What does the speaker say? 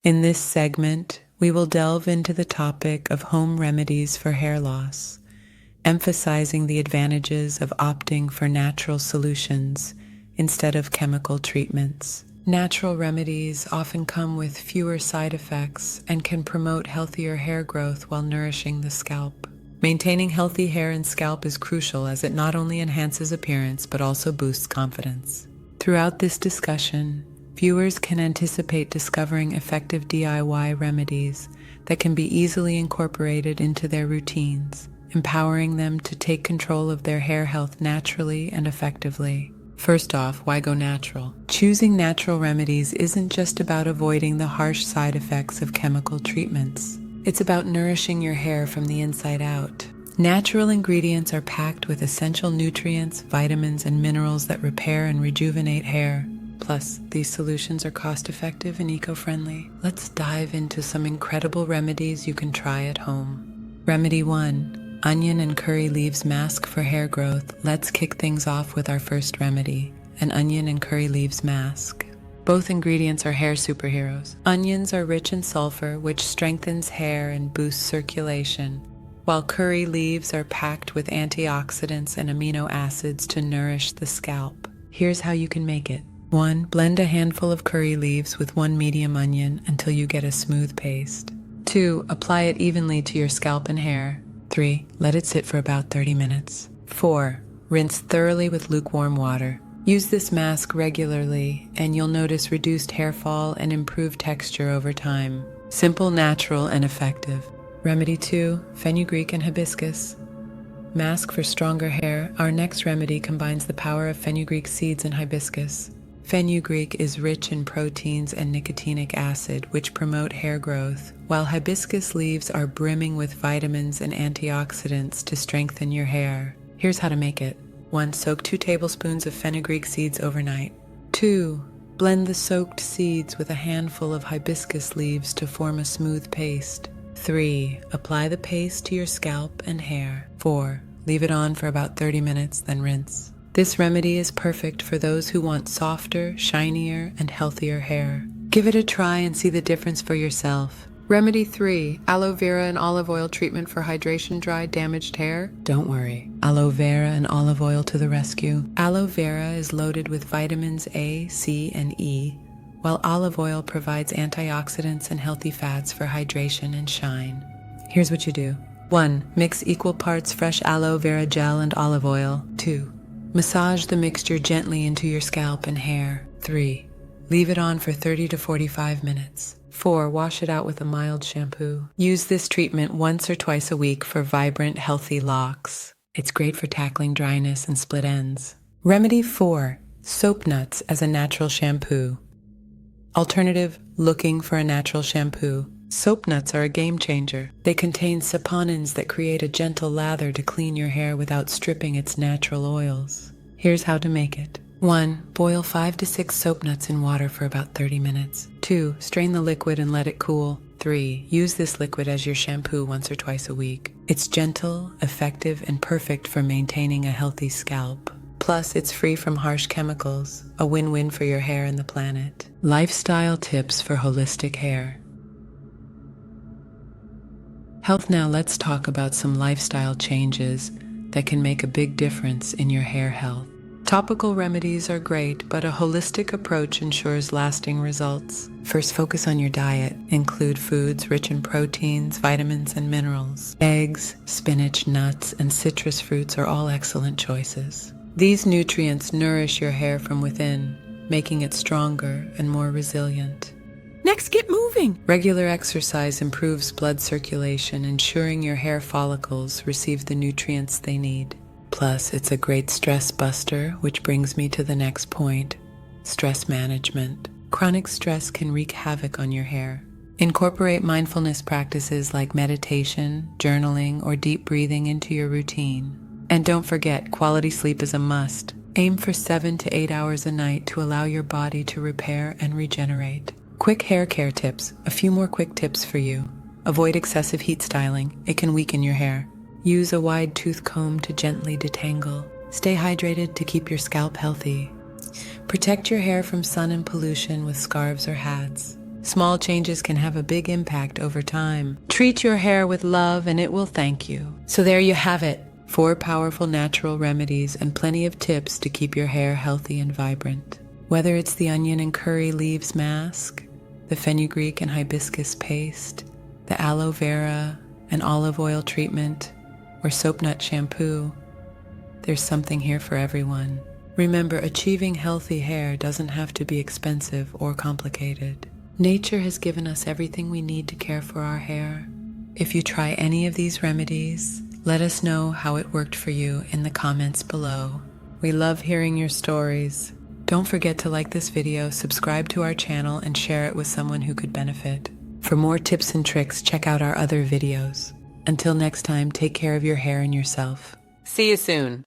In this segment, we will delve into the topic of home remedies for hair loss, emphasizing the advantages of opting for natural solutions instead of chemical treatments. Natural remedies often come with fewer side effects and can promote healthier hair growth while nourishing the scalp. Maintaining healthy hair and scalp is crucial as it not only enhances appearance but also boosts confidence. Throughout this discussion, viewers can anticipate discovering effective DIY remedies that can be easily incorporated into their routines, empowering them to take control of their hair health naturally and effectively. First off, why go natural? Choosing natural remedies isn't just about avoiding the harsh side effects of chemical treatments. It's about nourishing your hair from the inside out. Natural ingredients are packed with essential nutrients, vitamins, and minerals that repair and rejuvenate hair. Plus, these solutions are cost-effective and eco-friendly. Let's dive into some incredible remedies you can try at home. Remedy 1. Onion and curry leaves mask for hair growth. Let's kick things off with our first remedy, an onion and curry leaves mask. Both ingredients are hair superheroes. Onions are rich in sulfur, which strengthens hair and boosts circulation, while curry leaves are packed with antioxidants and amino acids to nourish the scalp. Here's how you can make it. 1. Blend a handful of curry leaves with 1 medium onion until you get a smooth paste. 2. Apply it evenly to your scalp and hair. 3. Let it sit for about 30 minutes. 4. Rinse thoroughly with lukewarm water. Use this mask regularly, and you'll notice reduced hair fall and improved texture over time. Simple, natural, and effective. Remedy 2. Fenugreek and Hibiscus. Mask for stronger hair. Our next remedy combines the power of fenugreek seeds and hibiscus. Fenugreek is rich in proteins and nicotinic acid, which promote hair growth, while hibiscus leaves are brimming with vitamins and antioxidants to strengthen your hair. Here's how to make it. 1. Soak 2 tablespoons of fenugreek seeds overnight. 2. Blend the soaked seeds with a handful of hibiscus leaves to form a smooth paste. 3. Apply the paste to your scalp and hair. 4. Leave it on for about 30 minutes, then rinse. This remedy is perfect for those who want softer, shinier, and healthier hair. Give it a try and see the difference for yourself. Remedy 3. Aloe vera and olive oil treatment for hydration dry, damaged hair. Don't worry. Aloe vera and olive oil to the rescue. Aloe vera is loaded with vitamins A, C, and E, while olive oil provides antioxidants and healthy fats for hydration and shine. Here's what you do. 1. Mix equal parts fresh aloe vera gel and olive oil. 2. Massage the mixture gently into your scalp and hair. 3. Leave it on for 30 to 45 minutes. 4. Wash it out with a mild shampoo. Use this treatment once or twice a week for vibrant, healthy locks. It's great for tackling dryness and split ends. Remedy 4. Soap nuts as a natural shampoo. Alternative: looking for a natural shampoo. Soap nuts are a game changer. They contain saponins that create a gentle lather to clean your hair without stripping its natural oils. Here's how to make it. 1. Boil 5 to 6 soap nuts in water for about 30 minutes. 2. Strain the liquid and let it cool. 3. Use this liquid as your shampoo once or twice a week. It's gentle, effective, and perfect for maintaining a healthy scalp. Plus, it's free from harsh chemicals, a win-win for your hair and the planet. Lifestyle tips for holistic hair. Health. Now let's talk about some lifestyle changes that can make a big difference in your hair health. Topical remedies are great, but a holistic approach ensures lasting results. First, focus on your diet. Include foods rich in proteins, vitamins, and minerals. Eggs, spinach, nuts, and citrus fruits are all excellent choices. These nutrients nourish your hair from within, making it stronger and more resilient. Next, get moving! Regular exercise improves blood circulation, ensuring your hair follicles receive the nutrients they need. Plus, it's a great stress buster, which brings me to the next point: stress management. Chronic stress can wreak havoc on your hair. Incorporate mindfulness practices like meditation, journaling, or deep breathing into your routine. And don't forget, quality sleep is a must. Aim for 7 to 8 hours a night to allow your body to repair and regenerate. Quick hair care tips. A few more quick tips for you. Avoid excessive heat styling. It can weaken your hair. Use a wide tooth comb to gently detangle. Stay hydrated to keep your scalp healthy. Protect your hair from sun and pollution with scarves or hats. Small changes can have a big impact over time. Treat your hair with love and it will thank you. So there you have it. 4 powerful natural remedies and plenty of tips to keep your hair healthy and vibrant. Whether it's the onion and curry leaves mask, the fenugreek and hibiscus paste, the aloe vera and olive oil treatment, or soap nut shampoo, there's something here for everyone. Remember, achieving healthy hair doesn't have to be expensive or complicated. Nature has given us everything we need to care for our hair. If you try any of these remedies, let us know how it worked for you in the comments below. We love hearing your stories. Don't forget to like this video, subscribe to our channel, and share it with someone who could benefit. For more tips and tricks, check out our other videos. Until next time, take care of your hair and yourself. See you soon.